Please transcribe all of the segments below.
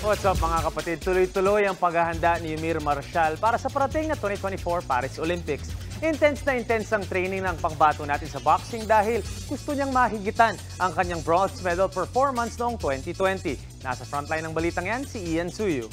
What's up mga kapatid? Tuloy-tuloy ang paghahanda ni Yumir Marcial para sa parating na 2024 Paris Olympics. Intense na intense ang training ng pangbato natin sa boxing dahil gusto niyang mahigitan ang kanyang bronze medal performance noong 2020. Nasa frontline ng balitang yan si Ian Suyu.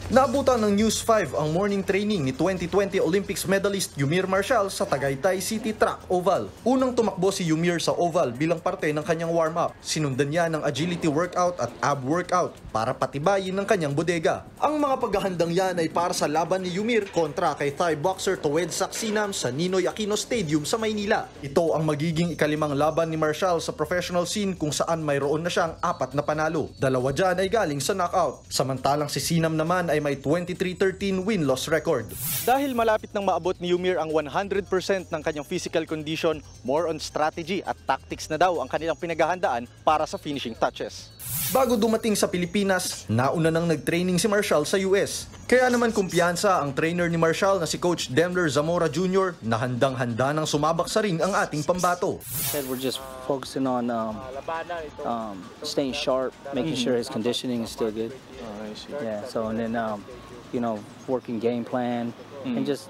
Naabutan ng News 5 ang morning training ni 2020 Olympics medalist Yumir Marcial sa Tagaytay City Track Oval. Unang tumakbo si Yumir sa Oval bilang parte ng kanyang warm-up. Sinundan niya ng agility workout at ab workout para patibayin ng kanyang bodega. Ang mga paghahandang yan ay para sa laban ni Yumir kontra kay Thai boxer Towed Saksinam sa Ninoy Aquino Stadium sa Maynila. Ito ang magiging ikalimang laban ni Marcial sa professional scene kung saan mayroon na siyang 4 na panalo. 2 dyan ay galing sa knockout. Samantalang si Sinam naman ay may 23-13 win-loss record. Dahil malapit nang maabot ni Yumir ang 100% ng kanyang physical condition, more on strategy at tactics na daw ang kanilang pinaghahandaan para sa finishing touches. Bago dumating sa Pilipinas, nauna nang nag-training si Marcial sa US. Kaya naman kumpiyansa ang trainer ni Marcial na si Coach Demler Zamora Jr. na handang-handa nang sumabak sa ring ang ating pambato. We're just focusing on staying sharp, making sure his conditioning is still good. Yeah, so and then working game plan and just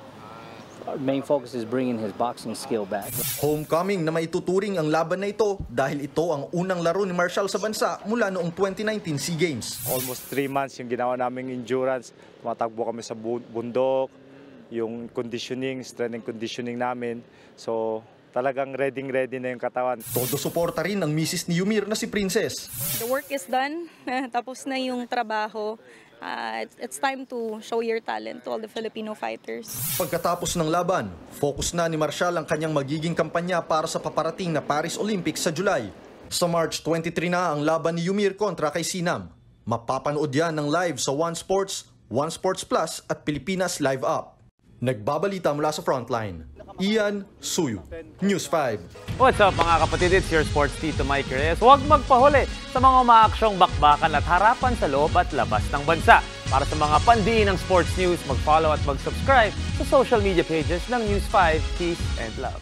our main focus is bringing his boxing skill back. Homecoming na maituturing ang laban na ito dahil ito ang unang laro ni Marcial sa bansa mula noong 2019 SEA Games. Almost 3 months yung ginawa naming endurance. Tumatakbo kami sa bundok, yung conditioning, strength and conditioning namin. So talagang ready na yung katawan. Todo suporta rin ang misis ni Yumir na si Princess. The work is done. Tapos na yung trabaho. It's time to show your talent to all the Filipino fighters. Pagkatapos ng laban, focus na ni Marcial ang kanyang magiging kampanya para sa paparating na Paris Olympics sa July. Sa March 23 na ang laban ni Yumir kontra kay Sinam. Mapapanood yan ng live sa One Sports, One Sports Plus at Pilipinas Live Up. Nagbabalita mula sa Frontline, Ian Suyu, News 5. What's up mga kapatid? It's your sports tito Mike Reyes. Huwag magpahuli sa mga umaaksyong bakbakan at harapan sa loob at labas ng bansa. Para sa mga pandiin ng sports news, mag-follow at mag-subscribe sa social media pages ng News 5. Peace and love.